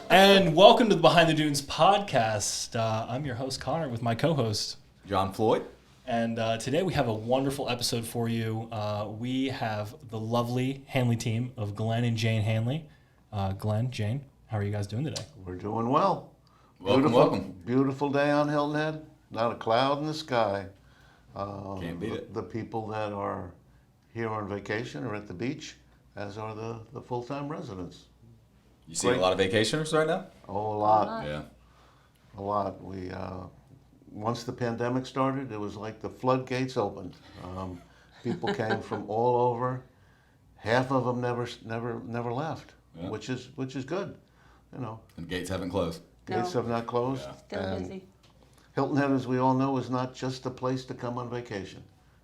And welcome to the Behind the Dunes podcast. I'm your host, Connor, with my co-host, John Floyd. And today we have a wonderful episode for you. We have the lovely Handley team of Glenn and Jane Handley. Glenn, Jane, how are you guys doing today? We're doing well. Welcome. Beautiful day on Hilton Head. Not a cloud in the sky. Can't beat it. The people that are here on vacation are at the beach, as are the full-time residents. You see a lot of vacationers right now? Oh, a lot. Yeah. A lot. We once the pandemic started, it was like the floodgates opened. People came from all over. Half of them never left, Yeah. which is good. You know, And gates haven't closed. gates have not closed. Yeah. Still and busy. Hilton Head, as we all know, is not just a place to come on vacation.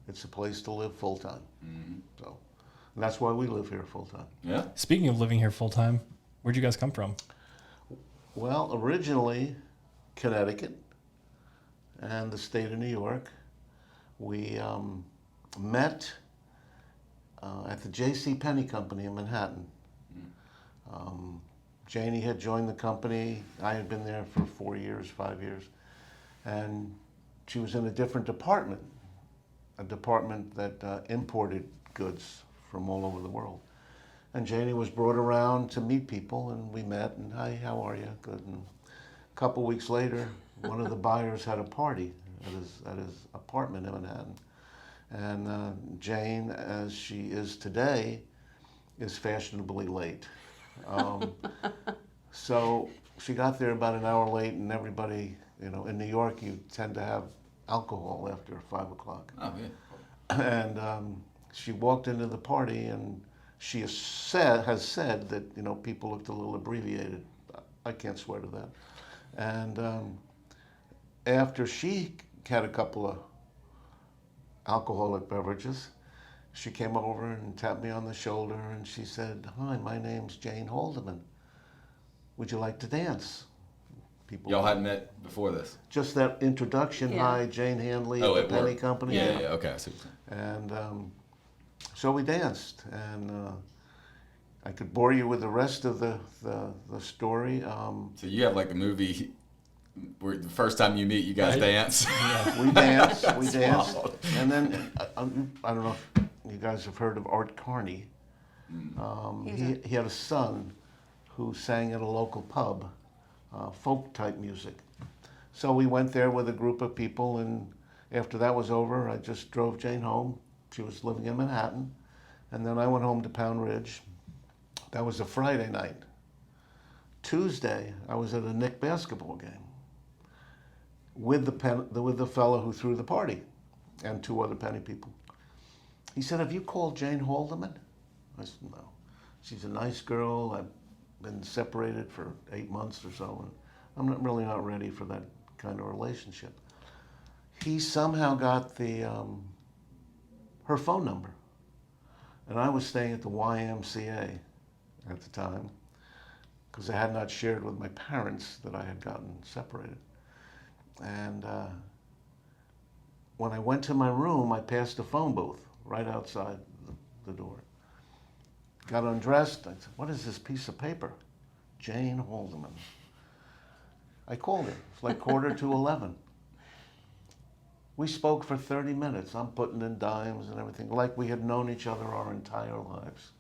It's a place to live full-time. Mm-hmm. So, and that's why we live here full-time. Yeah. Speaking of living here full-time, where'd you guys come from? Well, originally, Connecticut and the state of New York. We met at the J.C. Penney Company in Manhattan. Janie had joined the company. I had been there for 5 years. And she was in a different department, a department that imported goods from all over the world. And Janie was brought around to meet people, and we met, and hi, how are you? Good. And a couple weeks later, one of the buyers had a party at his apartment in Manhattan. And Jane, as she is today, is fashionably late. So she got there about an hour late, and everybody, you know, in New York, you tend to have alcohol after 5 o'clock. Oh, yeah. And she walked into the party, and she has said that, you know, people looked a little abbreviated. I can't swear to that. And after she had a couple of alcoholic beverages, she came over and tapped me on the shoulder, and she said, "Hi, my name's Jane Haldeman. Would you like to dance?" People, Y'all hadn't met before this? just that introduction. Yeah. Hi, Jane Handley Oh, at at the Penny work. Company. Yeah. Okay. I see what you're saying. And so we danced, and I could bore you with the rest of the story. So you have like the movie where the first time you meet, you guys Right. dance. We danced, That's wild. and then I don't know if you guys have heard of Art Carney. He had a son who sang at a local pub, folk type music. So we went there with a group of people, and after that was over, I just drove Jane home. She was living in Manhattan, and then I went home to Pound Ridge. That was a Friday night. Tuesday, I was at a Knick basketball game with the fellow who threw the party, and 2 other Penny people. He said, "Have you called Jane Haldeman?" I said, "No. She's a nice girl. I've been separated for 8 months or so, and I'm really not ready for that kind of relationship." He somehow got her phone number, and I was staying at the YMCA at the time because I had not shared with my parents that I had gotten separated. And when I went to my room, I passed a phone booth right outside the door. Got undressed. I said, "What is this piece of paper?" Jane Haldeman. I called her. It's like 11:15. We spoke for 30 minutes. I'm putting in dimes and everything, like we had known each other our entire lives.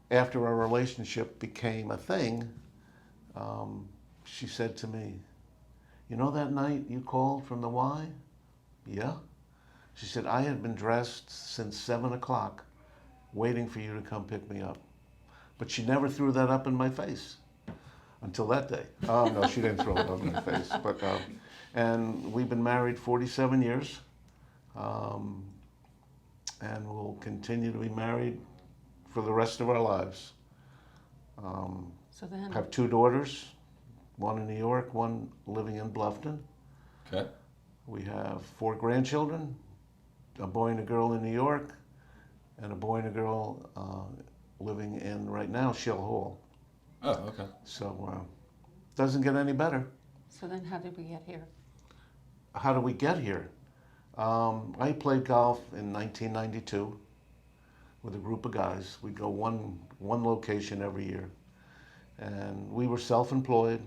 After our relationship became a thing, she said to me, "You know that night you called from the Y?" "Yeah." She said, "I had been dressed since 7 o'clock waiting for you to come pick me up." But she never threw that up in my face until that day. No, she didn't throw it up in my face. But, and we've been married 47 years. And we'll continue to be married for the rest of our lives. So then, Have 2 daughters, one in New York, one living in Bluffton. Okay. We have 4 grandchildren, a boy and a girl in New York, and a boy and a girl living in, right now, Shell Hall. Oh, okay. So doesn't get any better. so then how did we get here? How did we get here? I played golf in 1992 with a group of guys. We go one location every year. And we were self-employed,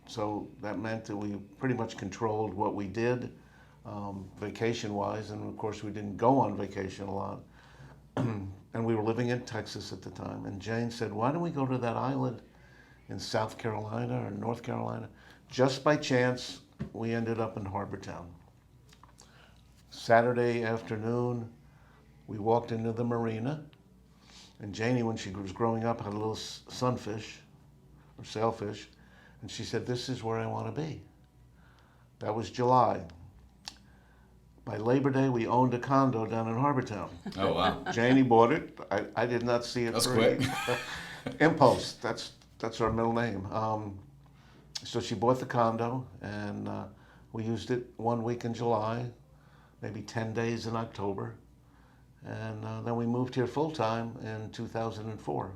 so that meant that we pretty much controlled what we did vacation-wise, and of course we didn't go on vacation a lot. And we were living in Texas at the time, and Jane said, why don't we go to that island in South Carolina or North Carolina? Just by chance, we ended up in Harbor Town. Saturday afternoon, we walked into the marina, and Janie, when she was growing up, had a little sunfish or sailfish, and she said, this is where I want to be. That was July. By Labor Day, we owned a condo down in Harbor Town. Oh, wow. Janie bought it. I did not see it. That's for quick. Impulse. That's our middle name. So she bought the condo, and we used it 1 week in July, maybe 10 days in October, and then we moved here full time in 2004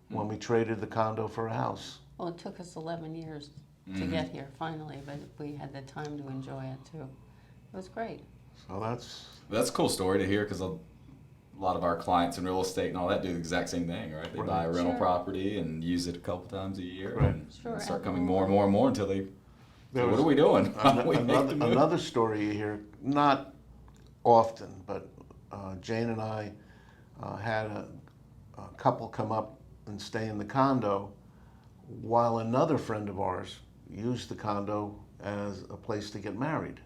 when we traded the condo for a house. Well, it took us 11 years to get here finally, but we had the time to enjoy it too. It was great. So That's a cool story to hear because a lot of our clients in real estate and all that do the exact same thing, right? They buy a rental Sure. property and use it a couple times a year Right. and Sure, start and coming more and more and more until they, There what was are we doing? How do we make the move? another story you hear, not often, but Jane and I had a couple come up and stay in the condo while another friend of ours used the condo as a place to get married.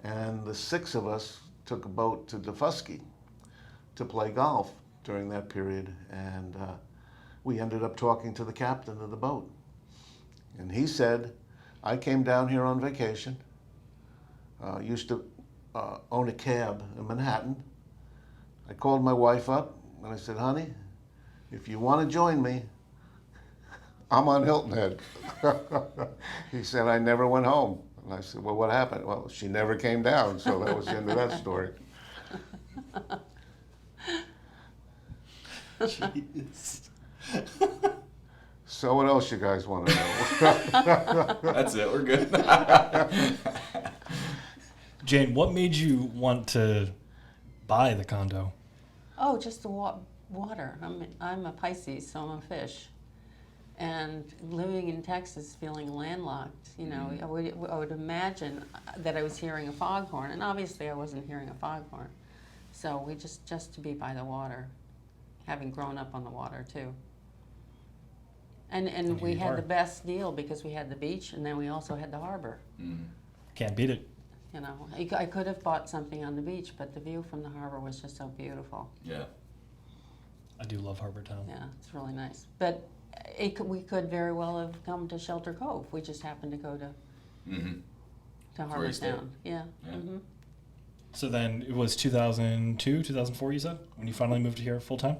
And the six of us took a boat to Defusky to play golf during that period, and we ended up talking to the captain of the boat. And he said, I came down here on vacation, used to own a cab in Manhattan. I called my wife up and I said, honey, if you want to join me, I'm on Hilton Head. He said, I never went home. And I said, well, what happened? Well, she never came down, so that was the end of that story. Jeez. So what else you guys want to know? That's it. We're good. Jane, what made you want to buy the condo? Oh, just the water. I'm a Pisces, so I'm a fish. And living in Texas, feeling landlocked, you know, I would imagine that I was hearing a foghorn, and obviously I wasn't hearing a foghorn. So we just to be by the water, having grown up on the water too. And here we you had are. the best deal because we had the beach, and then we also had the harbor. Can't beat it. You know, I could have bought something on the beach, but the view from the harbor was just so beautiful. Yeah. I do love Harbor Town. Yeah, it's really nice. But we could very well have come to Shelter Cove. We just happened to go to where Harbor you stayed. Town. Yeah. Yeah. Mm-hmm. So then it was 2002, 2004, you said, when you finally moved here full time?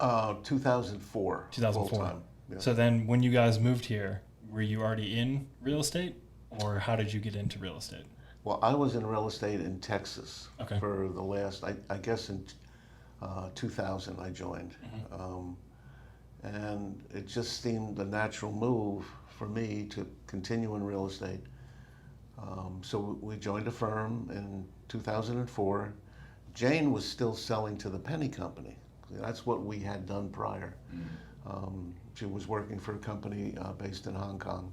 2004. 2004. Full-time. Yeah. So then when you guys moved here, were you already in real estate, or how did you get into real estate? Well, I was in real estate in Texas Okay. for the last, I guess in 2000 I joined. And it just seemed the natural move for me to continue in real estate. So we joined a firm in 2004. Jane was still selling to the penny company. That's what we had done prior. She was working for a company based in Hong Kong.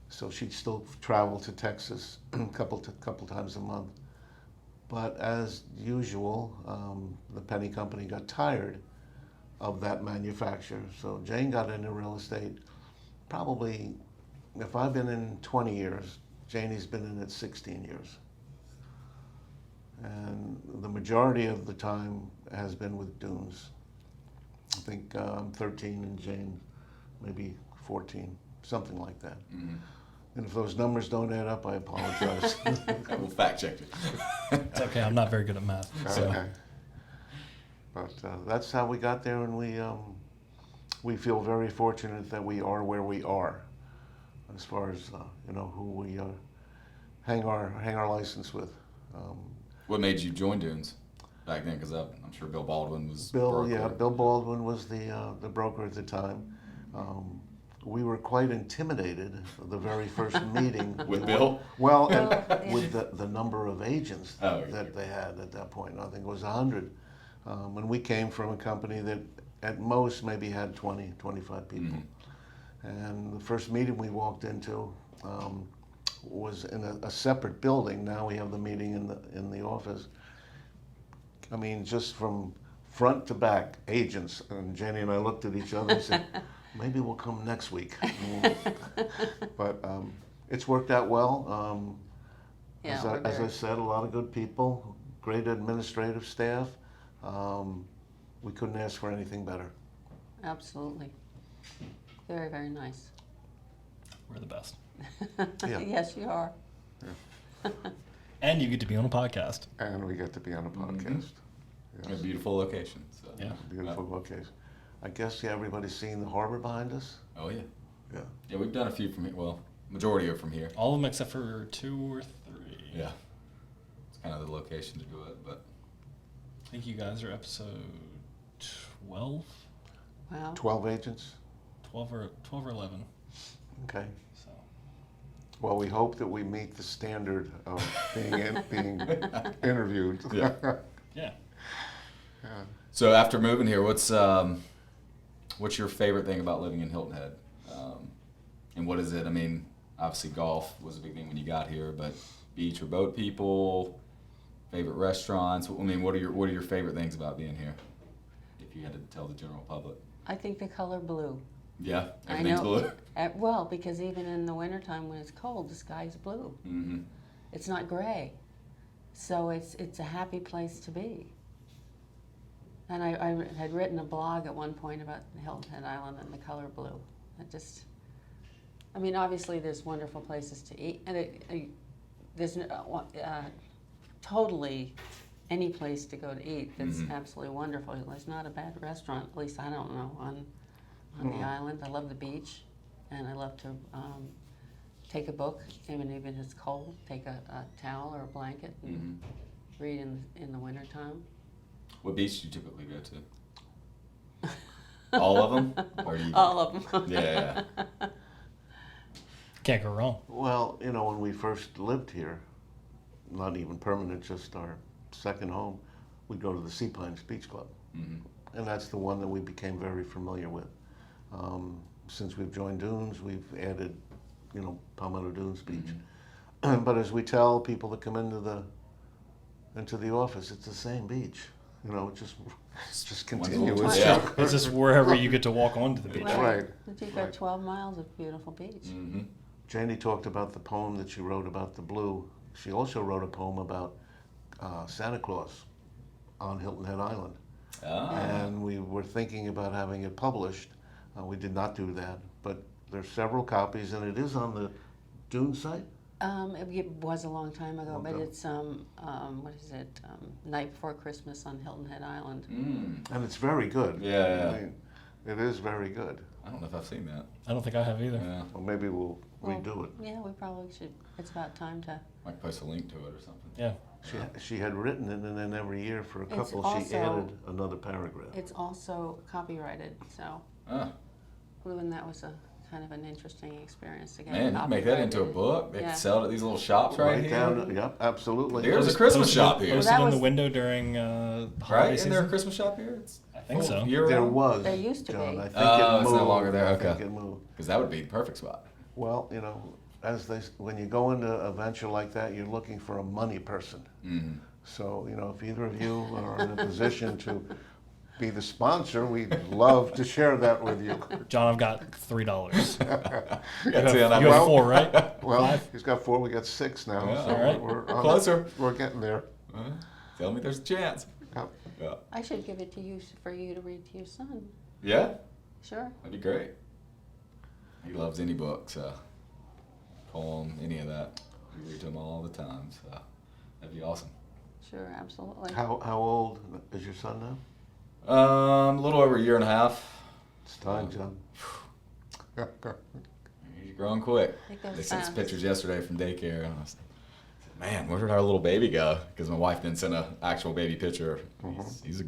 So she'd still travel to Texas a couple times a month. But as usual, the penny company got tired of that manufacturer. So Jane got into real estate. Probably, if I've been in 20 years, Janie's been in it 16 years. And the majority of the time has been with Dunes. I think I'm 13 and Jane maybe 14, something like that. And if those numbers don't add up, I apologize. We'll fact check it. It's okay, I'm not very good at math. So. Okay. But that's how we got there, and we feel very fortunate that we are where we are, as far as who we hang our license with. What made you join Dunes back then? Because I'm sure Bill Baldwin was. Bill broker. Baldwin was the broker at the time. We were quite intimidated the very first meeting. With Bill? Well, Well, and with the number of agents Oh, that they had at that point. I think it was 100. And we came from a company that at most maybe had 20, 25 people. And the first meeting we walked into was in a separate building. Now we have the meeting in the office. I mean, just from front to back, agents. And Jenny and I looked at each other and said, maybe we'll come next week. But it's worked out well. Yeah, As I said, a lot of good people, great administrative staff. We couldn't ask for anything better. Absolutely. Very, very nice. We're the best. Yeah. Yes, you are. And you get to be on a podcast. And we get to be on a podcast. A Yes. beautiful location. So. Yeah. Beautiful location. I guess everybody's seen the harbor behind us? Oh yeah. Yeah. Yeah, we've done a few from here. Well, majority are from here. All of them except for 2 or 3. Yeah. It's kind of the location to do it, but I think you guys are episode 12? Wow. 12 agents? 12 or 11. Okay. So Well, we hope that we meet the standard of being interviewed. Yeah. yeah. So after moving here, what's your favorite thing about living in Hilton Head? And what is it? I mean, obviously golf was a big thing when you got here, but beach or boat people, favorite restaurants. I mean, what are your favorite things about being here? If you had to tell the general public. I think the color blue. Yeah, I everything's know. blue. Well, because even in the wintertime when it's cold, the sky's blue. Mm-hmm. It's not gray. So it's a happy place to be. And I had written a blog at one point about Hilton Head Island and the color blue. I mean, obviously there's wonderful places to eat, and there's totally any place to go to eat that's absolutely wonderful. There's not a bad restaurant, at least I don't know, on the island. I love the beach, and I love to take a book, even if it's cold, take a towel or a blanket and read in the wintertime. What beach do you typically go to? All of them? Or do you... All of them. Yeah. Can't go wrong. Well, when we first lived here, not even permanent, just our second home, we'd go to the Seaplane Beach Club. Mm-hmm. And that's the one that we became very familiar with. Since we've joined Dunes, we've added, Palmetto Dunes Beach. But as we tell people that come into the office, it's the same beach. Just continuous. Yeah. It's just wherever you get to walk onto the beach. Right. But you've got 12 miles of beautiful beach. Mm-hmm. Janie talked about the poem that she wrote about the blue. She also wrote a poem about Santa Claus on Hilton Head Island. Ah. And we were thinking about having it published. We did not do that, but there's several copies, and it is on the Dune site. It was a long time ago, but Okay. it's, what is it, Night Before Christmas on Hilton Head Island. And it's very good. Yeah. I mean, it is very good. I don't know if I've seen that. I don't think I have either. Yeah. Well, maybe we'll redo it. Yeah, we probably should. It's about time to. Might post a link to it or something. Yeah. She had written it, and then every year for a It's couple, she also- added another paragraph. It's also copyrighted, so Ah. and that was a kind of an interesting experience to get. Man, you can make that into a book. They Yeah. can sell it at these little shops right here. down. Yep, absolutely. Here's a Christmas Posted- shop here. Posted That in the was- window during holiday Right? season. Isn't there a Christmas shop here? I think so. There was. There used to John. be. I think Oh, it it's moved. no longer there. I think Okay. it moved. Because that would be the perfect spot. Well, when you go into a venture like that, you're looking for a money person. Mm-hmm. So, if either of you are in a position to be the sponsor, we'd love to share that with you. John, I've got $3. You That's have, it. you have 4, right? Well, 5? he's got 4, we got 6 now. Yeah. So All right. we're on Closer. We're getting there. Tell me there's a chance. Yep. Yeah. I should give it to you for you to read to your son. Yeah? Sure. That'd be great. He loves any book, so poem, any of that. We read to him all the time, so that'd be awesome. Sure, absolutely. How old is your son now? A little over a year and a half. It's time, John. He's growing quick. It goes They sent some fast. pictures yesterday from daycare, and I was like, man, where did our little baby go? Because my wife didn't send an actual baby picture. He's a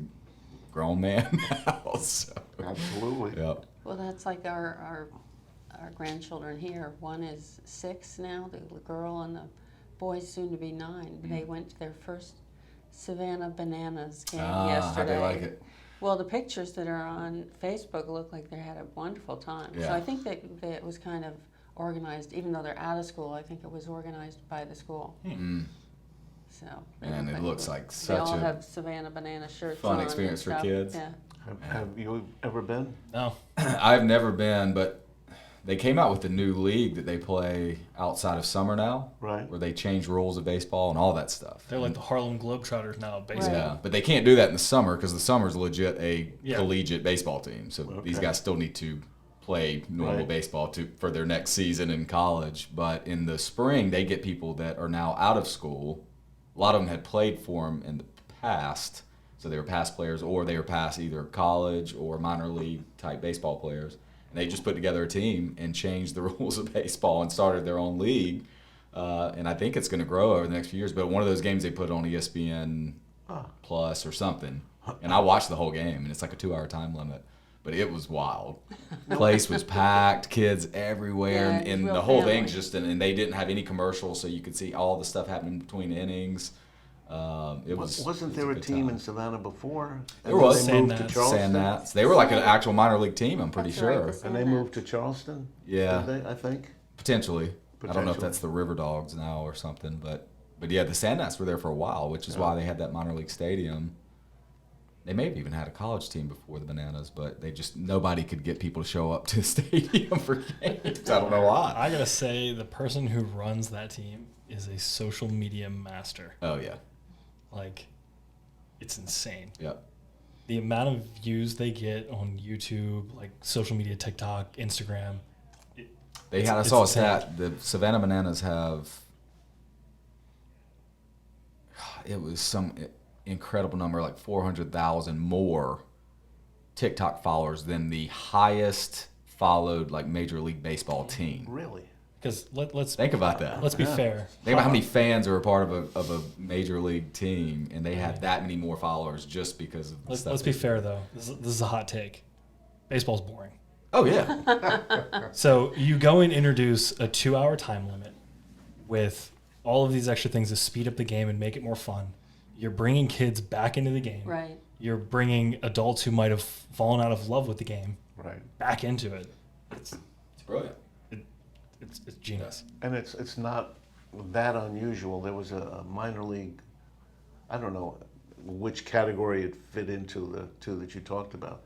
grown man now, so. Absolutely. Yep. Well, that's like our grandchildren here. One is 6 now, the girl, and the boy's soon to be 9. They went to their first Savannah Bananas game yesterday. How'd they like it? Well, the pictures that are on Facebook look like they had a wonderful time. So Yeah. I think that it was kind of organized, even though they're out of school. I think it was organized by the school. So they And look it looks like they such all a have Savannah Banana shirts fun on and experience for stuff. kids. Yeah. Have you ever been? No. I've never been, but they came out with the new league that they play outside of summer now, Right. where they change rules of baseball and all that stuff. They're like the Harlem Globetrotters now of baseball. Yeah, but they can't do that in the summer because the summer's legit a Yeah. collegiate baseball team. So these Okay. guys still need to play normal Right. baseball for their next season in college. But in the spring, they get people that are now out of school. A lot of them had played for them in the past, so they were past players, or they were past either college or minor league type baseball players. And they just put together a team and changed the rules of baseball and started their own league. And I think it's going to grow over the next few years. But one of those games they put on ESPN Plus or something, and I watched the whole game, and it's like a 2-hour time limit. But it was wild. Place was packed, kids everywhere, Yeah, and, it's and real the whole family. thing's just, and they didn't have any commercials, so you could see all the stuff happening between innings. Wasn't there a team in Savannah before? There And was. They moved to Sand Charleston. Sand Gnats. They were like an actual minor league team, I'm pretty That's right, sure. the And Sand they Gnats. moved to Charleston? Yeah. Did they, I think? Potentially. I don't know if Potentially. that's the River Dogs now or something, but yeah, the Sand Gnats were there for a while, which is why they had that minor league stadium. They may have even had a college team before the Bananas, but nobody could get people to show up to the stadium for games. I don't know why. I gotta say, the person who runs that team is a social media master. Oh yeah, Like, it's insane. yep. The amount of views they get on YouTube, like social media, TikTok, Instagram. I It's saw a insane. stat. The Savannah Bananas have. It was some incredible number, like 400,000 more TikTok followers than the highest followed like Major League Baseball team. Really? Because let's Think about that. let's be Yeah. fair. Think about how many fans are a part of a major league team, and they have that many more followers just because of the Let's stuff be they do. fair though. This is a hot take. Baseball's boring. Oh yeah, So you go and introduce a 2-hour time limit with all of these extra things to speed up the game and make it more fun. You're bringing kids back into the game. Right. You're bringing adults who might have fallen out of love with the game Right. back into it. it's brilliant. It's genius. And it's not that unusual. There was a minor league, I don't know which category it fit into, the two that you talked about,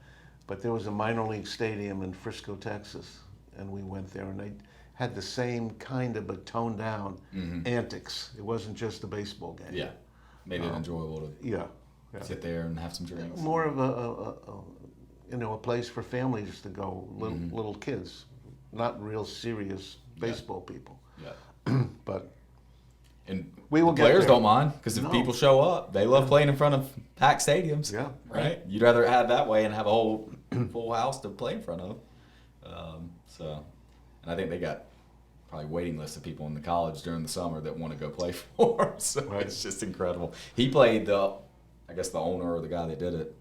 but there was a minor league stadium in Frisco, Texas, and we went there, and they had the same kind of but toned down antics. It wasn't just a baseball game. Yeah, made it enjoyable to Yeah. Yeah. sit there and have some drinks. More of a place for families to go, little kids, not real serious baseball people. Yeah. But And We will the get players there. don't mind because if No. people show up, they love playing in front of packed stadiums. yeah, Right? You'd rather have that way and have a whole full house to play in front of. And I think they got probably waiting lists of people in the college during the summer that want to go play for 'em. So Right. it's just incredible. He played I guess the owner or the guy that did it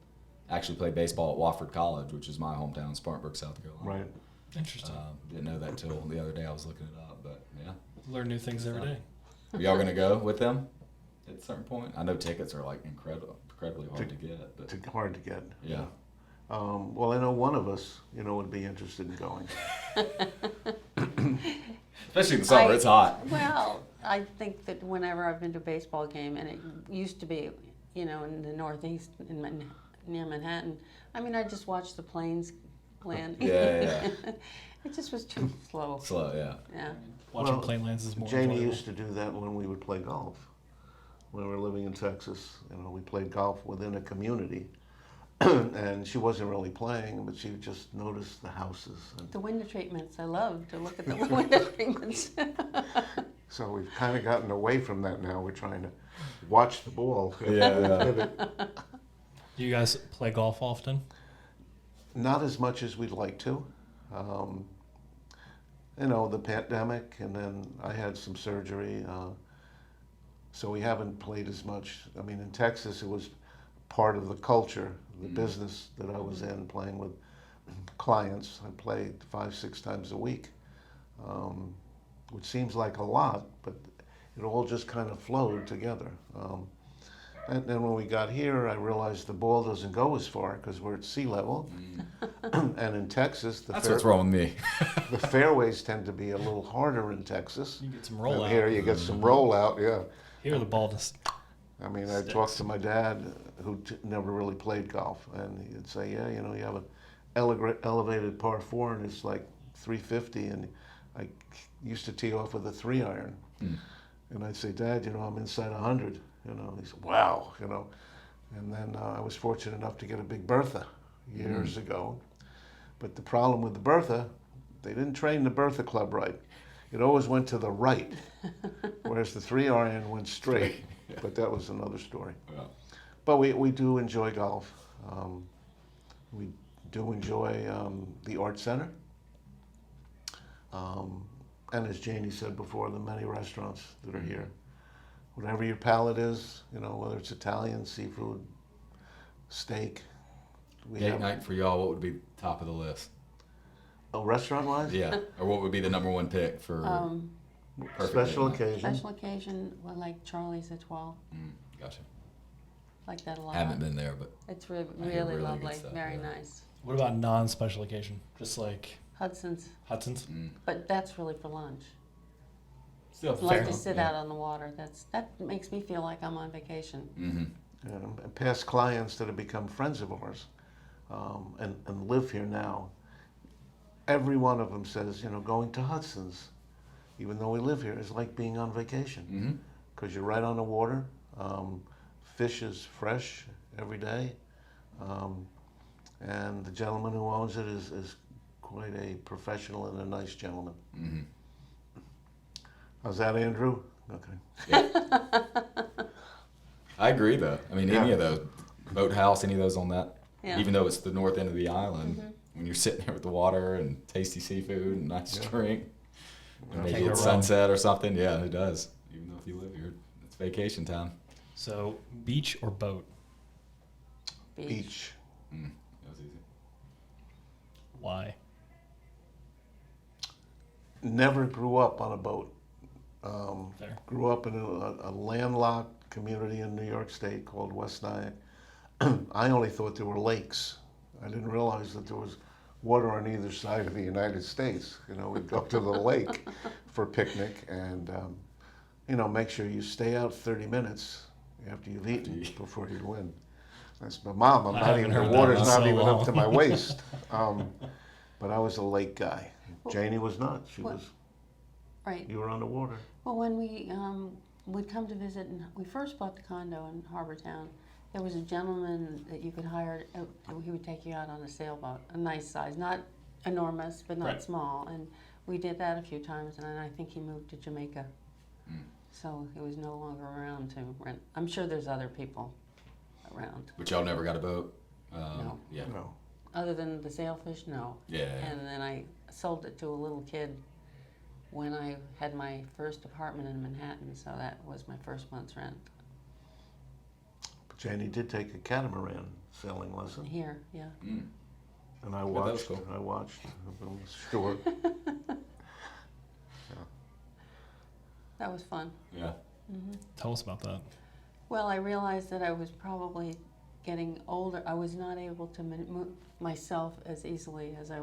actually played baseball at Wofford College, which is my hometown, Spartanburg, South Carolina. right. Interesting. Didn't know that till the other day. I was looking it up, but yeah. Learn new things every day. Are y'all gonna go with them at a certain point? I know tickets are like incredibly hard to get, but It's hard to get. yeah. Well, I know one of us, would be interested in going. Especially in the summer, it's hot. Well, I think that whenever I've been to a baseball game, and it used to be, in the Northeast, near Manhattan, I mean, I just watched the planes land. Yeah. It just was too slow. Slow, yeah. Yeah. Watching Well, plane lands is more Janie enjoyable. used to do that when we would play golf. When we were living in Texas, we played golf within a community. And she wasn't really playing, but she just noticed the houses. And The window treatments, I love to look at the window treatments. so we've kind of gotten away from that now. We're trying to watch the ball. Yeah. Do you guys play golf often? Not as much as we'd like to. The pandemic, and then I had some surgery, so we haven't played as much. I mean, in Texas, it was part of the culture, the business that I was in, playing with clients. I played 5-6 times a week, which seems like a lot, but it all just kind of flowed together. And then when we got here, I realized the ball doesn't go as far because we're at sea level. And in Texas, That's what's wrong with me. the fairways tend to be a little harder in Texas. You get some And rollout. here you get some rollout, yeah. Here the ball just. I mean, I Sticks. talked to my dad, who never really played golf, and he'd say, "Yeah, you know, you have an elevated par four, and it's like 350, and I used to tee off with a 3-iron." And I'd say, "Dad, you know, I'm inside 100." You know, he said, "Wow," you know. And then I was fortunate enough to get a big Bertha years ago. But the problem with the Bertha, they didn't train the Bertha club right. It always went to the right, whereas the 3-iron went straight. But that was another story. Yeah. But we do enjoy golf. We do enjoy the Art Center. And as Janie said before, the many restaurants that are here. Whatever your palate is, you know, whether it's Italian, seafood, steak. Date night for y'all, what would be top of the list? Oh, restaurant-wise? Yeah. Or what would be the number one pick for perfect Special date night? occasion. Special occasion, well, like Charlie's at 12. Gotcha. Like that a lot. Haven't been there, but It's I hear really really good lovely, stuff, very yeah. nice. What about non-special occasion? Just like Hudson's, Hudson's? but that's really for lunch. still I like fair. to sit Yeah. out on the water. That makes me feel like I'm on vacation. And past clients that have become friends of ours and live here now, every one of them says, you know, going to Hudson's, even though we live here, is like being on vacation. Because you're right on the water. Fish is fresh every day. And the gentleman who owns it is quite a professional and a nice gentleman. How's that, Andrew? Okay. I agree, though. I mean, any Yeah. of those, boathouse, any of those on that, Yeah. even though it's the north end of the island, when you're sitting there with the water and tasty seafood and nice drink, and maybe Take a it's run. sunset or something, yeah, it does. Even though if you live here, it's vacation time. So beach or boat? Beach. That was easy. Why? Never grew up on a boat. Fair. Grew up in a landlocked community in New York State called West Nyack. I only thought there were lakes. I didn't realize that there was water on either side of the United States. You know, we'd go to the lake for a picnic and, you know, make sure you stay out 30 minutes after you've eaten before you go in. That's my mom. I'm I not haven't even, heard the that water's in not so even up to long. my waist. But I was a lake guy. Janie was not. She What- was, Right. you were on the water. Well, when we would come to visit, and we first bought the condo in Harbortown, there was a gentleman that you could hire. He would take you out on a sailboat, a nice size, not enormous, but not Right. small. And we did that a few times, and then I think he moved to Jamaica. So he was no longer around to rent. I'm sure there's other people around. But y'all never got a boat? No. Yeah. No. Other than the sailfish, no. Yeah. And then I sold it to a little kid when I had my first apartment in Manhattan, so that was my first month's rent. But Janie did take a catamaran sailing lesson. Here, yeah. And I that was watched. cool. I watched. I was sure. That was fun. Yeah. Tell us about that. Well, I realized that I was probably getting older. I was not able to move myself as easily as I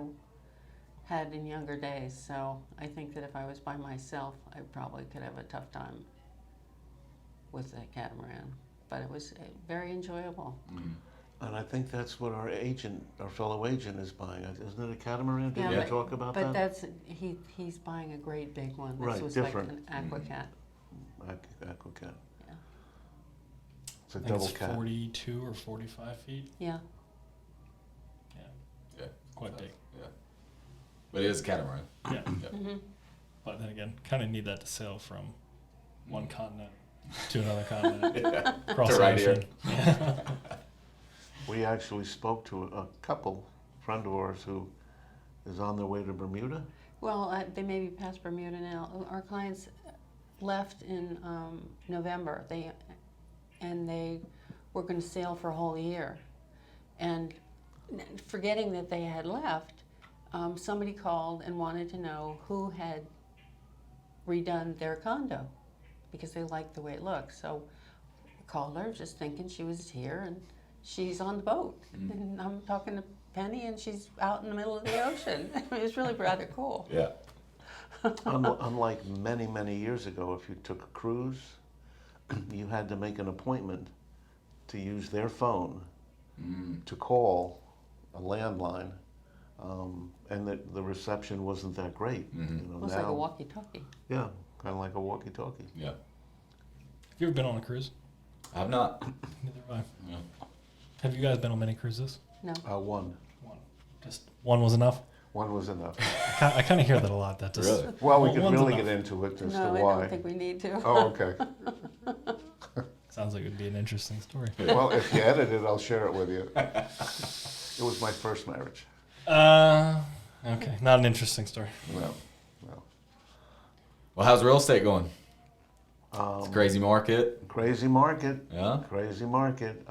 had in younger days. So I think that if I was by myself, I probably could have a tough time with the catamaran. But it was very enjoyable. And I think that's what our agent, our fellow agent, is buying. Isn't it a catamaran? Did Yeah, you but- talk about But that? that's he's buying a great big one. This Right, was different. like an aquacat. Aquacat. Yeah. It's a I think double it's cat. 42 or 45 feet. Yeah. Yeah. Quite big. Yeah. But it is a catamaran. Yeah. Mm-hmm. But then again, kind of need that to sail from one continent to another continent. Across To the right here. ocean. Yeah. We actually spoke to a couple, friend of ours, who is on their way to Bermuda. Well, they may be past Bermuda now. Our clients left in November. They were going to sail for a whole year, and forgetting that they had left, somebody called and wanted to know who had redone their condo because they liked the way it looked. So called her just thinking she was here, and she's on the boat. And I'm talking to Penny, and she's out in the middle of the ocean. It was really rather cool. Yeah. Unlike many, many years ago, if you took a cruise, you had to make an appointment to use their phone to call a landline, and the reception wasn't that great. You know, It was like a walkie-talkie. Yeah, kind of like a walkie-talkie. Yeah. Have you ever been on a cruise? I've not. Neither have I. Yeah. Have you guys been on many cruises? No. One. One. Just one was enough? One was enough. I kind of hear that a lot. That just Really? Well, we Well, could one's really enough. get into it as No, to I why. don't think we need to. Oh, okay. sounds like it would be an interesting story. Well, if you edit it, I'll share it with you. It was my first marriage. Okay, not an interesting story. No. Well, how's real estate going? It's a crazy market. Crazy market. Yeah. Crazy market.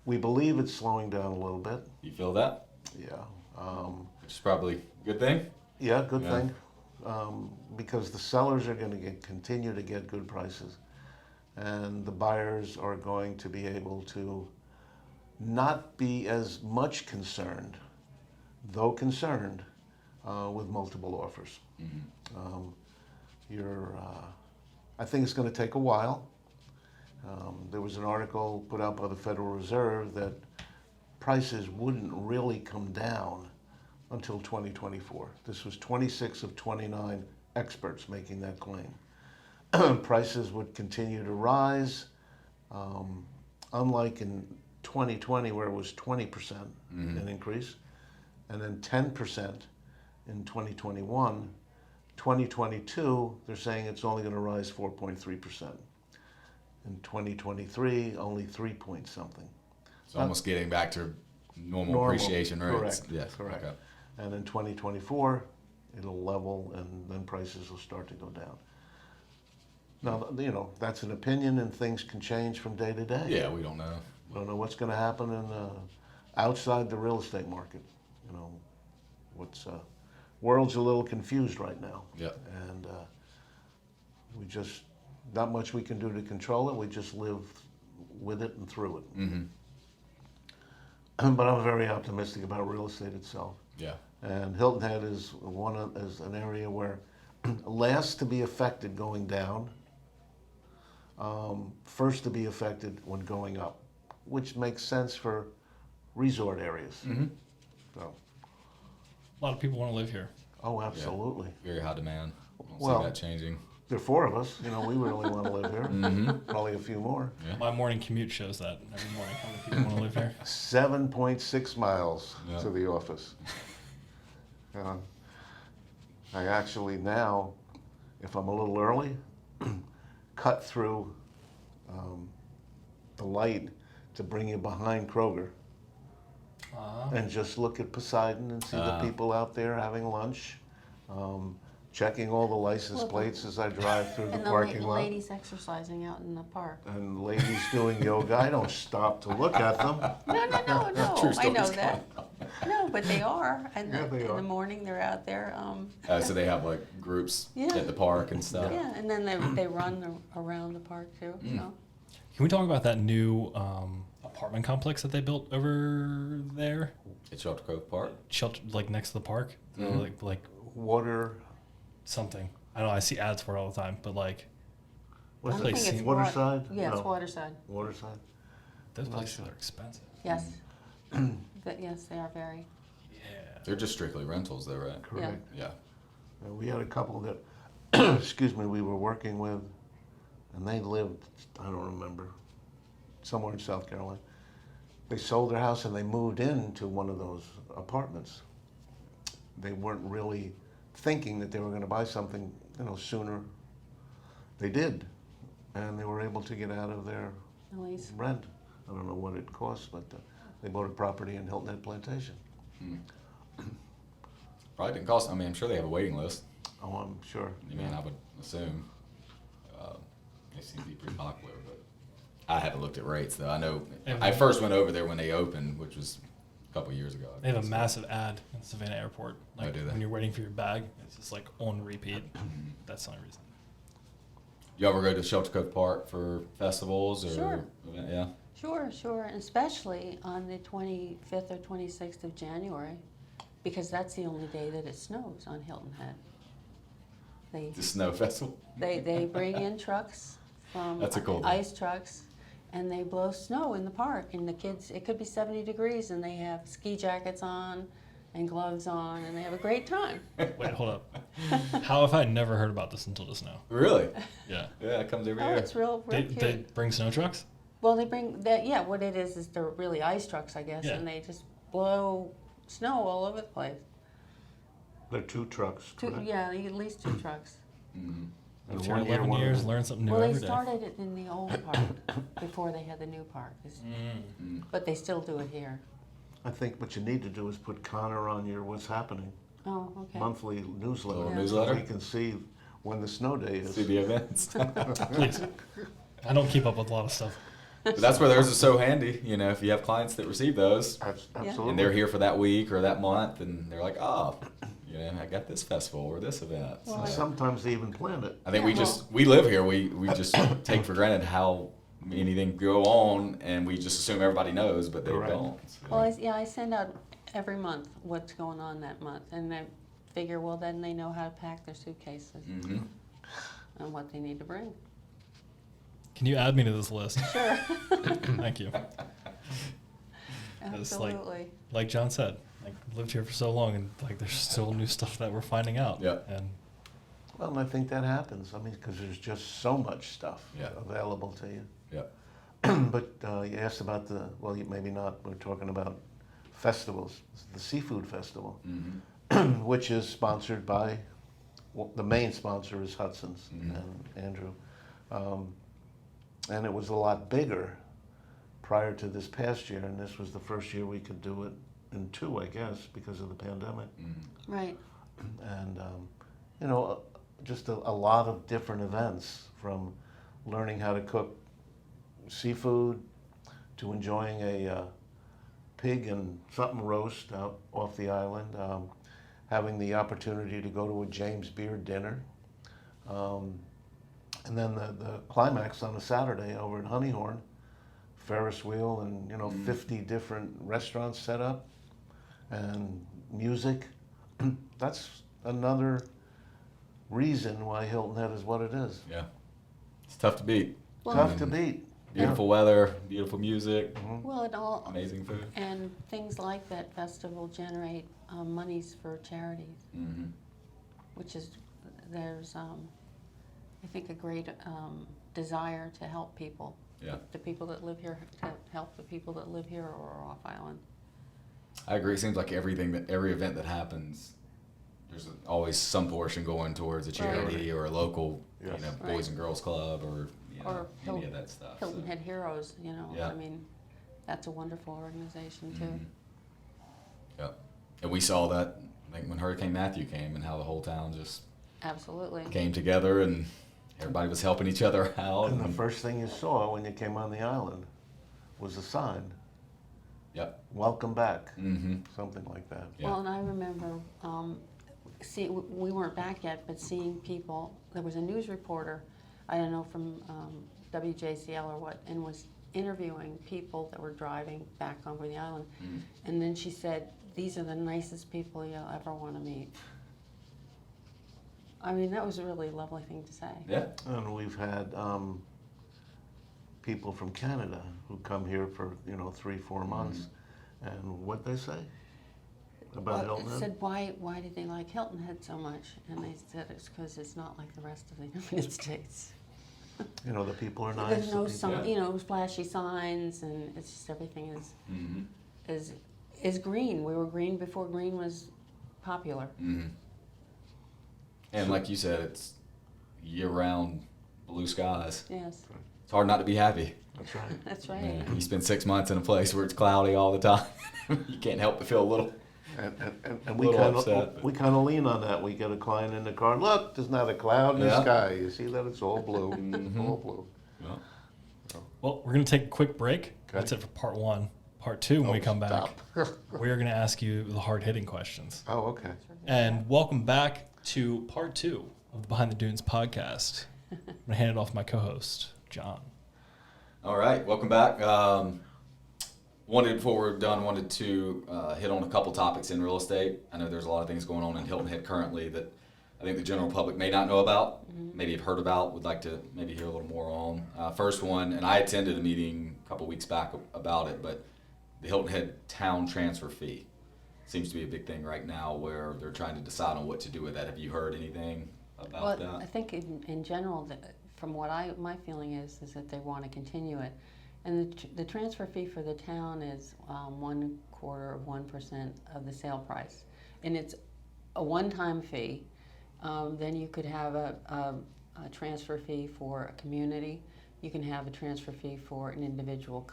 We believe it's slowing down a little bit. You feel that? Yeah. Which is probably a good thing. Yeah, good Yeah. thing. Because the sellers are going to continue to get good prices, and the buyers are going to be able to not be as much concerned, though concerned, with multiple offers. I think it's going to take a while. There was an article put out by the Federal Reserve that prices wouldn't really come down until 2024. This was 26 of 29 experts making that claim. Prices would continue to rise, unlike in 2020 where it was 20% an increase, and then 10% in 2021. 2022, they're saying it's only going to rise 4.3%. In 2023, only 3 point something. It's almost getting back to normal appreciation rates. Correct. Yes. Correct. Okay. And in 2024, it'll level, and then prices will start to go down. Now, you know, that's an opinion, and things can change from day to day. Yeah, we don't know. We don't know what's going to happen outside the real estate market. You know, world's a little confused right now. Yep. And we just, not much we can do to control it. We just live with it and through it. But I'm very optimistic about real estate itself. Yeah. And Hilton Head is an area where last to be affected going down, first to be affected when going up, which makes sense for resort areas. So, A lot of people want to live here. oh, absolutely. Very high demand. I don't Well- see that changing. There are four of us. You know, we really want to live here. Probably a few more. Yeah. My morning commute shows that every morning. How many people want to live here? 7.6 miles Yeah. to the office. I actually now, if I'm a little early, cut through the light to bring you behind Kroger and just look at Poseidon and see the people out there having lunch, checking all the license plates as I drive through the And parking the lot. ladies exercising out in the park. And ladies doing yoga. I don't stop to look at them. No. True I know stories that. No, but they are. And Yeah, they in are. the morning, they're out there. So they have like groups Yeah. at the park and stuff. Yeah, and then they run around the park too. So. Can we talk about that new apartment complex that they built over there? At Shelter Cove Park. Shelter, like next to the park? Like Water, something. I don't know. I see ads for it all the time, but like what's I it? Like think it's Sea- Waterside? Yeah, it's No. Waterside. Waterside? those places are expensive. Yes. But yes, they are very. Yeah. They're just strictly rentals though, right? Correct. Yeah. We had a couple that, excuse me, we were working with, and they lived, I don't remember, somewhere in South Carolina. They sold their house and they moved into one of those apartments. They weren't really thinking that they were going to buy something, you know, sooner. They did, and they were able to get out of their At least. rent. I don't know what it cost, but they bought a property in Hilton Head Plantation. Probably didn't cost. I mean, I'm sure they have a waiting list. Oh, I'm sure. I mean, I would assume they seem to be pretty popular, but I haven't looked at rates though. I know I first went over there when they opened, which was a couple years ago. They have a massive ad in Savannah Airport. Like do they? when you're waiting for your bag, it's just like on repeat. That's the only reason. You ever go to Shelter Cove Park for festivals or? Sure. Yeah. Sure, and especially on the 25th or 26th of January, because that's the only day that it snows on Hilton Head. The snow festival. They bring in trucks from That's a cool thing. ice trucks, and they blow snow in the park. And the kids, it could be 70 degrees, and they have ski jackets on and gloves on, and they have a great time. Wait, hold up. How have I never heard about this until just now? Really? Yeah. Yeah, it comes every Oh, year. it's real cute. They bring snow trucks? Well, they bring that. Yeah, what it is they're really ice trucks, I guess, Yeah. and they just blow snow all over the place. There are 2 trucks, correct? Yeah, at least 2 trucks. Mm-hmm. And After 11 one of years, them- learn something new Well, they every day. started it in the old park before they had the new park, but they still do it here. I think what you need to do is put Connor on your What's Happening Oh, okay. monthly newsletter. Little Yeah. newsletter. So we can see when the snow day is. See the events. Please. I don't keep up with a lot of stuff. But that's where theirs is so handy. You know, if you have clients that receive those Absolutely. and they're here for that week or that month, and they're like, oh, you know, I got this festival or this event. Well, So Sometimes they even plan it. I think Yeah, we live here. We just take for granted how anything go on, and we just assume everybody knows, but they Correct. don't. So, Well, I send out every month what's going on that month, and I figure, well, then they know how to pack their suitcases Mhm. and what they need to bring. Can you add me to this list? Sure. Thank you. It's like- Absolutely. Like John said, like lived here for so long, and like there's still new stuff that we're finding out. Yeah. And Well, and I think that happens. I mean, because there's just so much stuff Yeah. available to you. Yeah. But you asked about maybe not, we're talking about festivals. The Seafood Festival, Mhm. which is sponsored by, well, the main sponsor is Hudson's Mhm. and Andrew. And it was a lot bigger prior to this past year, and this was the first year we could do it in 2, I guess, because of the pandemic. Mhm. Right. And, you know, just a lot of different events, from learning how to cook seafood to enjoying a pig and something roast out off the island, having the opportunity to go to a James Beard dinner. And then the climax on a Saturday over at Honeyhorn, Ferris wheel and, 50 different restaurants set up and music. That's another reason why Hilton Head is what it is. Yeah. It's tough to beat. Well, Tough to beat. Beautiful weather, beautiful music, Well, it all amazing food. and things like that festival generate monies for charities, Mm-hmm. which is there's I think a great desire to help people. Yeah. The people that live here, to help the people that live here or off island. I agree. It seems like every event that happens, there's always some portion going towards a charity or a local, Yes. Boys Right. and Girls Club or Or any of that stuff. Hilton so. Head Heroes, Yeah. I mean, that's a wonderful organization too. Mhm. Yeah, and we saw that like when Hurricane Matthew came and how the whole town just Absolutely. came together and everybody was helping each other out. And the first thing you saw when you came on the island was a sign, Yep. welcome back, Mm-hmm. something like that. Yeah. Well, and I remember, we weren't back yet, but seeing people, there was a news reporter, I don't know, from WJCL or what, and was interviewing people that were driving back over the island. Mm. And then she said, these are the nicest people you'll ever want to meet. I mean, that was a really lovely thing to say. Yeah. And we've had people from Canada who come here for 3-4 months, and what they say about Well, Hilton it Head? said, why did they like Hilton Head so much? And they said it's because it's not like the rest of the United States. The people are nice. There's no the people- sign, flashy signs, and it's just everything Mm-hmm. is green. We were green before green was popular. Mm-hmm. And like you said, it's year-round blue skies. Yes, It's hard not to be happy. That's right. that's right. Man, you spend 6 months in a place where it's cloudy all the time. You can't help but feel a little. And we Little kind upset, of but- we kind of lean on that. We get a client in the car. Look, there's not a cloud in the Yeah. sky. You see that? It's all blue. Mhm. All blue. Yeah. well, we're gonna take a quick break. Okay. That's it for part 1. Part 2, when we come back, Stop. we're gonna ask you the hard-hitting questions. Oh, okay. And welcome back to part 2 of the Behind the Dunes podcast. I'm going to hand it off to my co-host, John. All right, welcome back. Before we're done, wanted to hit on a couple topics in real estate. I know there's a lot of things going on in Hilton Head currently that I think the general public may not know about, maybe have heard about, would like to maybe hear a little more on. First one, and I attended a meeting a couple weeks back about it, but the Hilton Head town transfer fee seems to be a big thing right now where they're trying to decide on what to do with that. Have you heard anything about that? I think in general, from what my feeling is that they want to continue it. And the transfer fee for the town is 1/4% of the sale price. And it's a one-time fee. Then you could have a transfer fee for a community. You can have a transfer fee for an individual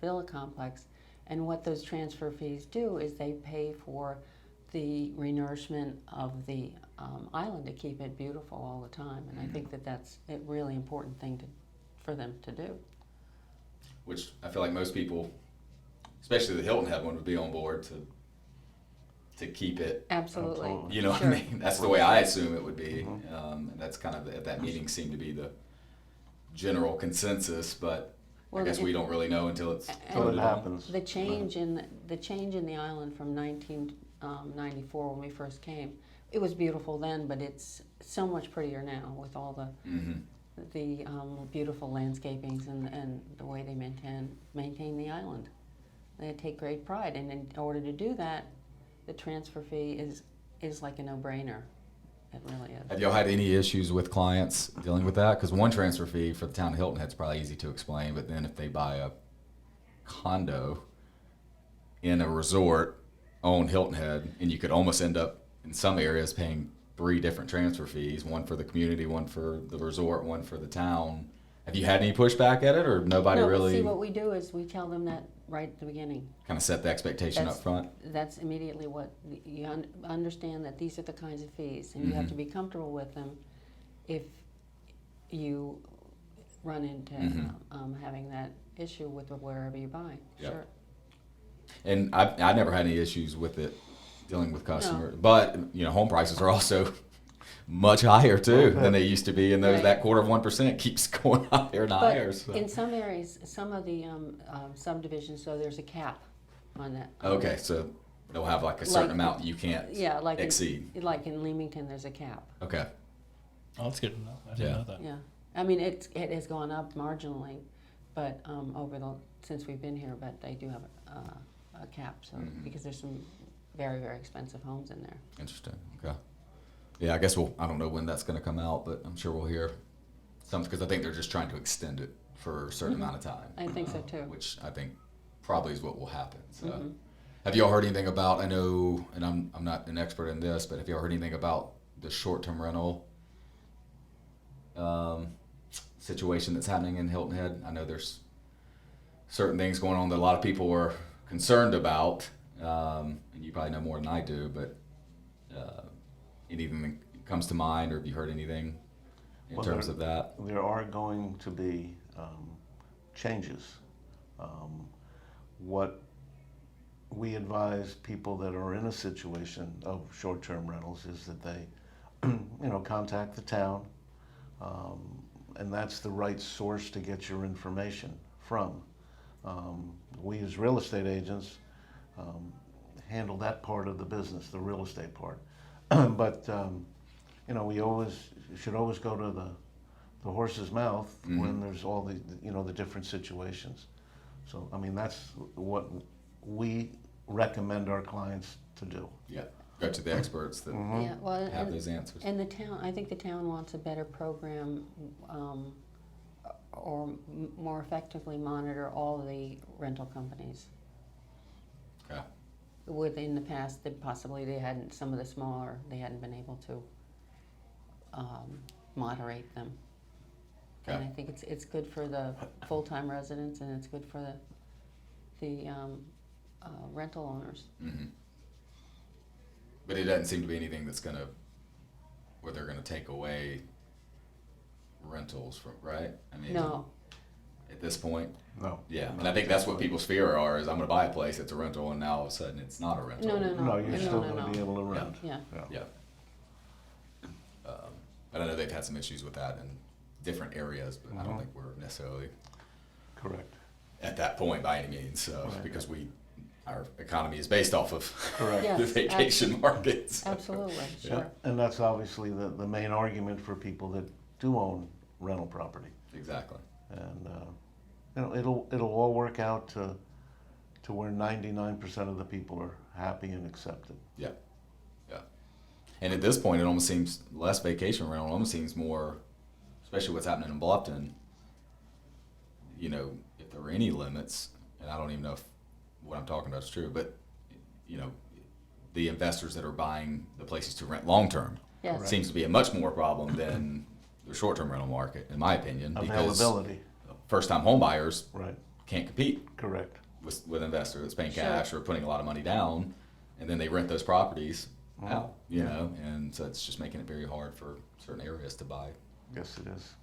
villa complex. And what those transfer fees do is they pay for the renourishment of the island to keep it beautiful all the time. And I think that's a really important thing for them to do. Which I feel like most people, especially the Hilton Head one, would be on board to keep it. Absolutely. You know what I mean? That's the way I assume it would be. And that's kind of at that meeting seemed to be the general consensus, but I guess we don't really know until it happens. The change in the island from 1994 when we first came, it was beautiful then, but it's so much prettier now with all the beautiful landscapings and the way they maintain the island. They take great pride, and in order to do that, the transfer fee is like a no-brainer. It really is. Have y'all had any issues with clients dealing with that? Because one transfer fee for the town of Hilton Head is probably easy to explain, but then if they buy a condo in a resort on Hilton Head, and you could almost end up in some areas paying 3 different transfer fees, one for the community, one for the resort, one for the town. Have you had any pushback at it, or nobody really? See, what we do is we tell them that right at the beginning. Kind of set the expectation up front? That's immediately what you understand, that these are the kinds of fees, and you have to be comfortable with them if you run into having that issue with wherever you buy. Yep. Sure. And I never had any issues with it dealing with customers, but home prices are also much higher too than they used to be, and that 1/4% keeps going higher and higher. So. In some areas, some of the subdivisions, so there's a cap on that. Okay, so they'll have like a certain amount you can't exceed. Like in Leamington, there's a cap. Okay. Oh, that's good to know. I didn't know that. Yeah, I mean it has gone up marginally, but since we've been here, but they do have a cap, so because there's some very, very expensive homes in there. Interesting. Okay. Yeah, I guess I don't know when that's going to come out, but I'm sure we'll hear something, because I think they're just trying to extend it for a certain amount of time. I think so too. Which I think probably is what will happen. So, have y'all heard anything about? I know, and I'm not an expert in this, but have y'all heard anything about the short-term rental situation that's happening in Hilton Head? I know there's certain things going on that a lot of people are concerned about. And you probably know more than I do, but anything that comes to mind, or have you heard anything in terms of that? There are going to be changes. What we advise people that are in a situation of short-term rentals is that they, contact the town, and that's the right source to get your information from. We as real estate agents handle that part of the business, the real estate part. But we should always go to the horse's mouth when there's all the different situations. So I mean, that's what we recommend our clients to do. Yeah, go to the experts that have those answers. And I think the town wants a better program, or more effectively monitor all the rental companies. Okay. Within the past, possibly some of the smaller, they hadn't been able to moderate them. Okay. And I think it's good for the full-time residents, and it's good for the rental owners. But it doesn't seem to be anything where they're gonna take away rentals from, right? I mean, No. At this point. No. Yeah, and I think that's what people's fear is I'm going to buy a place, it's a rental, and now all of a sudden it's not a rental. No, you're still going to be able to rent. Yeah. Yeah. But I know they've had some issues with that in different areas, but I don't think we're necessarily Correct. at that point by any means. So Right. because our economy is based off of Correct. Yes, the vacation market. So. Absolutely, Yeah. sure. And that's obviously the main argument for people that do own rental property. Exactly. And, it'll all work out to where 99% of the people are happy and accepted. Yeah. Yeah. And at this point, it almost seems less vacation rental. It almost seems more, especially what's happening in Bluffton. If there were any limits, and I don't even know if what I'm talking about is true, but the investors that are buying the places to rent long term Yes. seems to be a much more problem than the short term rental market, in my opinion, because Availability, first time home buyers right, can't compete correct. with investor that's paying Sure. cash or putting a lot of money down, and then they rent those properties Mhm. out, and so it's just making it very hard for certain areas to buy, Yes, it is.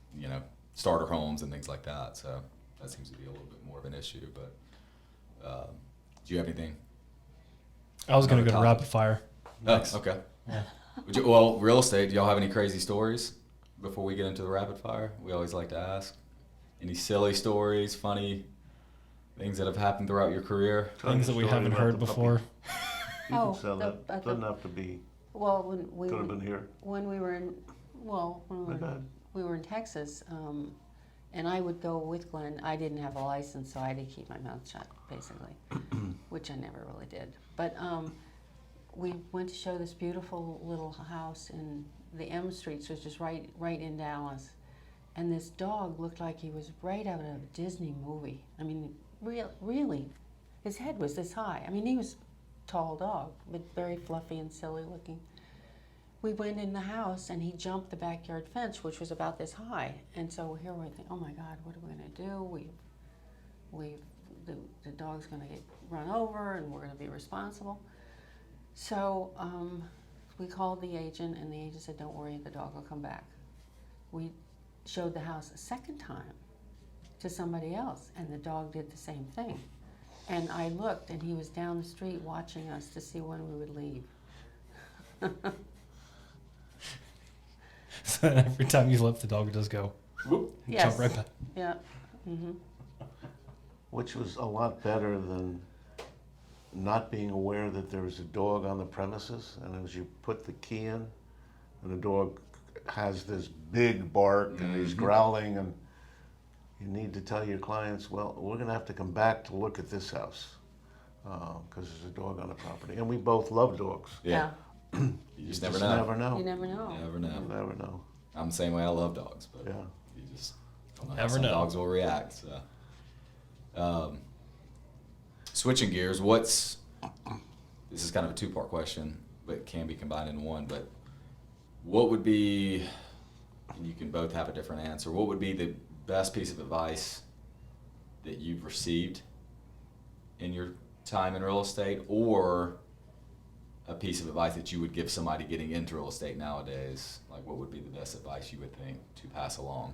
starter homes and things like that. So that seems to be a little bit more of an issue. But do you have anything? I was going to Another go to topic. rapid fire. Oh, okay. Well, real estate. Do y'all have any crazy stories before we get into the rapid fire? We always like to ask. Any silly stories, funny things that have happened throughout your career? Tell me Things a that we story haven't about heard the puppy. before. You Oh, can sell that. the- Doesn't have to be, Well, when we could have been here. when we were in well when we Go were, ahead. we were in Texas, and I would go with Glenn. I didn't have a license, so I had to keep my mouth shut, basically, which I never really did. But we went to show this beautiful little house in the M Streets, which is right in Dallas. And this dog looked like he was right out of a Disney movie. I mean, really, his head was this high. I mean, he was a tall dog, but very fluffy and silly looking. We went in the house and he jumped the backyard fence, which was about this high. And so here we think, oh my God, what are we going to do? The dog's going to get run over and we're going to be responsible. So we called the agent and the agent said, don't worry, the dog will come back. We showed the house a second time to somebody else and the dog did the same thing. And I looked and he was down the street watching us to see when we would leave. So every time you left, the dog would just go, Whoop. Yes. jump right back. Yeah. Mm-hmm. Which was a lot better than not being aware that there was a dog on the premises, and as you put the key in, and the dog has this big bark, and he's growling, and you need to tell your clients, well, we're going to have to come back to look at this house, because there's a dog on the property. And we both love dogs. Yeah. You just never know. Never know. You never know. You never know. You never know. I'm the same way. I love dogs, but Yeah. you just don't know how Never some know. dogs will react. So, switching gears, this is kind of a two-part question, but it can be combined into one. But what would be, and you can both have a different answer, what would be the best piece of advice that you've received in your time in real estate, or a piece of advice that you would give somebody getting into real estate nowadays? Like, what would be the best advice you would think to pass along?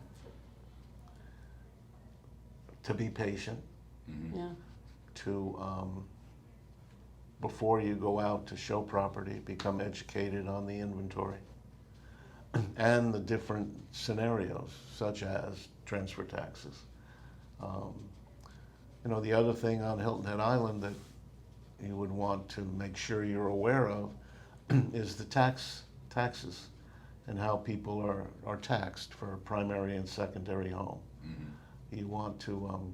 To be patient, Mm-hmm. Yeah. to, before you go out to show property, become educated on the inventory and the different scenarios, such as transfer taxes. The other thing on Hilton Head Island that you would want to make sure you're aware of is the taxes and how people are taxed for a primary and secondary home. Mm-hmm. You want to,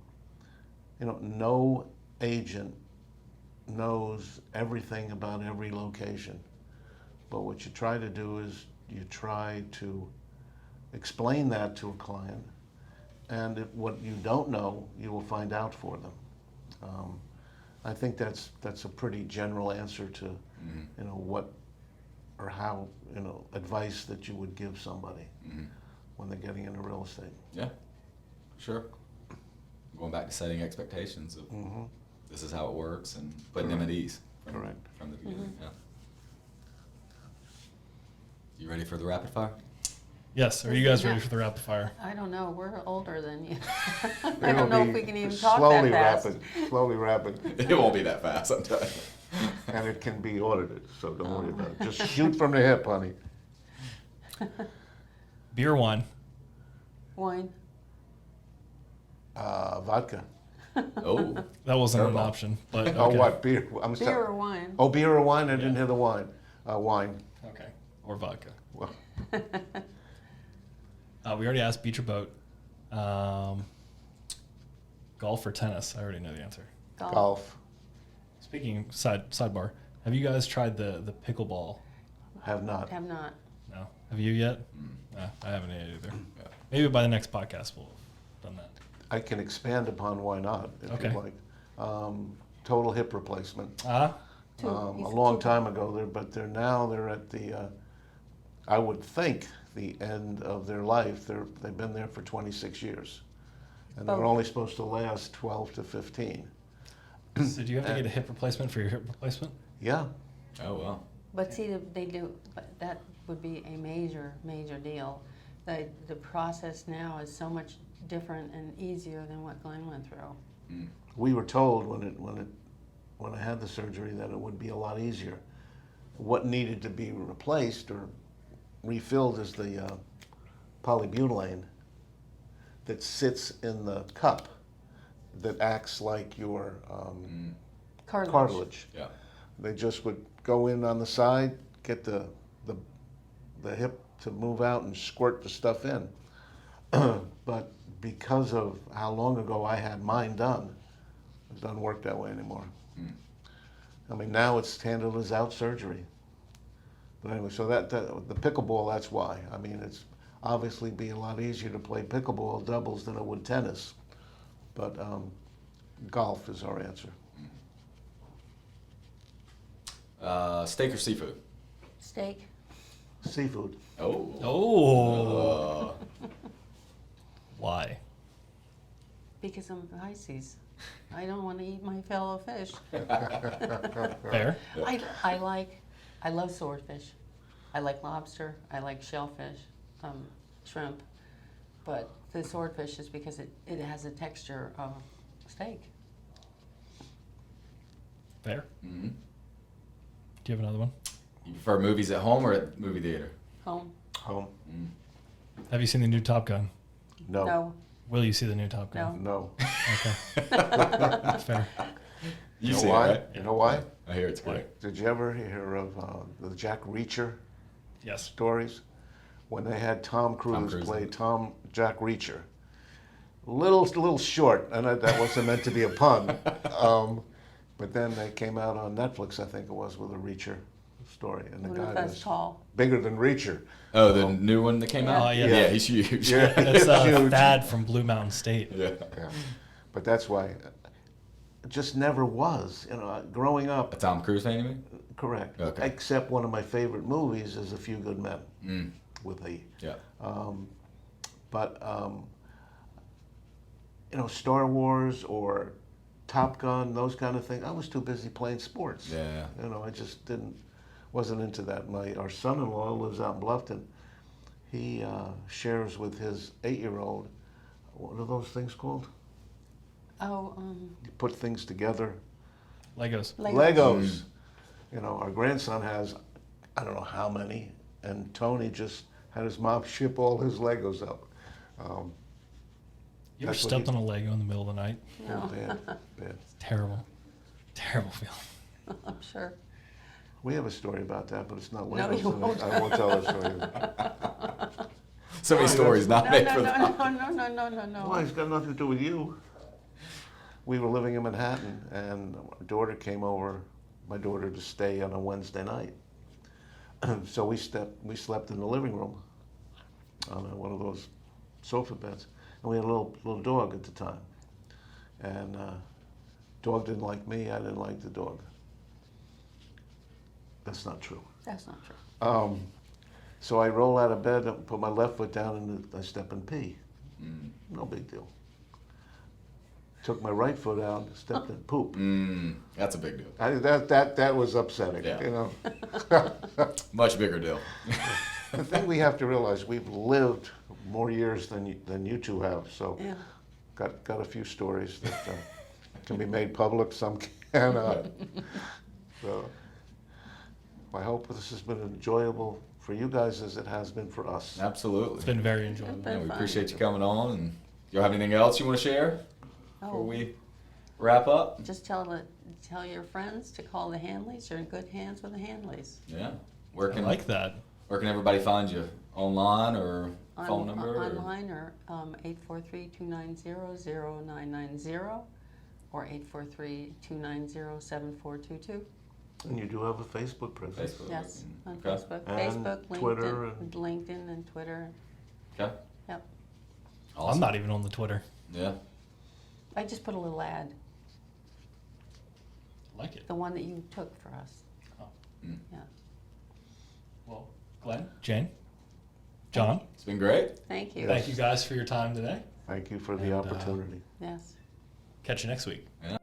no agent knows everything about every location. But what you try to do is you try to explain that to a client, and what you don't know, you will find out for them. I think that's a pretty general answer to, Mm-hmm. what or how, advice that you would give somebody Mm-hmm. when they're getting into real estate. Yeah, sure. Going back to setting expectations of Mm-hmm. this is how it works and putting them at ease Correct. from the beginning. Yeah. You ready for the rapid fire? Yes. Are you guys ready for the rapid fire? I don't know. We're older than you. I It'll don't know if be we can even talk slowly that fast. Slowly rapid, It won't be that fast, I'm telling you. and it can be audited, so don't worry about it. Just shoot from the hip, honey. Beer or wine? Wine. Vodka. Oh, That wasn't an Curveball. option, but okay. Oh, what, beer? I'm Beer sorry. or wine. Oh, beer or wine? I didn't Yeah. hear the wine. Wine. Okay. Or vodka. Well, We already asked beach or boat. Golf or tennis? I already know the answer. golf. Speaking sidebar, have you guys tried the pickleball? Have not. Have not. No. Have you yet? No, I haven't either. Maybe by the next podcast we'll have done that. I can expand upon why not, if Okay. you like. Total hip replacement. Ah, Two. A He's long two. time ago, they're at the, I would think, the end of their life. They've been there for 26 years. And they're Both. only supposed to last 12 to 15. so do you have to get a hip replacement for your hip replacement? Yeah. oh well. But see, they do, but that would be a major, major deal. The process now is so much different and easier than what Glenn went through. We were told when I had the surgery that it would be a lot easier. What needed to be replaced or refilled is the polybutylene that sits in the cup that acts like your cartilage. Yeah. They just would go in on the side, get the hip to move out and squirt the stuff in. But because of how long ago I had mine done, it doesn't work that way anymore. I mean, now it's handled as out surgery. But anyway, so that the pickleball, that's why. I mean, it's obviously be a lot easier to play pickleball doubles than it would tennis. But golf is our answer. Steak or seafood? Steak. Seafood. Oh. Oh. Why? Because I'm Pisces. I don't want to eat my fellow fish. Fair. I love swordfish. I like lobster. I like shellfish, shrimp. But the swordfish is because it has a texture of steak. Fair. Mm-hmm. Do you have another one? You prefer movies at home or at movie theater? Home. Home. Have you seen the new Top Gun? No. No. Will you see the new Top Gun? No. Okay. That's fair. You know see why? it, right? You know why? I hear it's great. Did you ever hear of the Jack Reacher Yes. stories? When they had Tom Cruise Cruise. play Jack Reacher. Little short, and that wasn't meant to be a pun. But then they came out on Netflix, I think it was, with a Reacher story, and the What if guy that's was tall? bigger than Reacher. Oh, the new one that came Yeah. out? Oh, yeah. Yeah, he's huge. Yeah. That's Huge. Thad from Blue Mountain State. Yeah. Yeah. But that's why it just never was. You know, growing A up, Tom Cruise fan, you mean? correct. Okay. Except one of my favorite movies is A Few Good Men Mm. with a. Yeah. But you know, Star Wars or Top Gun, those kind of things. I was too busy playing sports. Yeah. You know, I just wasn't into that. Our son-in-law lives out in Bluffton. He shares with his 8-year-old. What are those things called? Oh, You put things together. Legos. Legos. You know, our grandson has, I don't know how many, and Tony just had his mom ship all his Legos up. You ever That's what stepped he- on a Lego in the middle of the night? no. Bad. It's terrible. Terrible feeling. I'm sure. We have a story about that, but it's not No, Legos. you and won't. I won't tell the story. So many stories not No, made no, for the no. Why? It's got nothing to do with you. We were living in Manhattan, and my daughter came over, my daughter to stay on a Wednesday night. So we slept in the living room on one of those sofa beds, and we had a little dog at the time. And dog didn't like me, I didn't like the dog. That's not true. That's not true. So I roll out of bed, and put my left foot down, and I step and pee. No big deal. Took my right foot out, stepped in, poop. That's a big deal. That was upsetting. Yeah. You know, Much bigger deal. the thing we have to realize, we've lived more years than you two have. So, Yeah. got a few stories that can be made public. Some cannot. So, I hope this has been enjoyable for you guys as it has been for us. Absolutely. It's been very enjoyable. been Yeah, we fun. appreciate you coming on. And you have anything else you want to share before Oh, we wrap up? just tell your friends to call the Handleys. You're in good hands with the Handleys. Yeah. Where I can like that. where can everybody find you? Online or phone number? or- Online or 843-290-0990 or 843-290-7422. And you do have a Facebook presence. Facebook. Yes, on Okay. Facebook, And Facebook, Twitter LinkedIn and Twitter. Okay. Yep. Awesome. I'm not even on the Twitter. Yeah. I just put a little ad, I like it. the one that you took for us. Oh. Mm. Yeah. Well, Glenn, Jane, John, It's been great. Thank you. thank you guys for your time today. Thank you for the And, opportunity. Yes. Catch you next week. Yeah.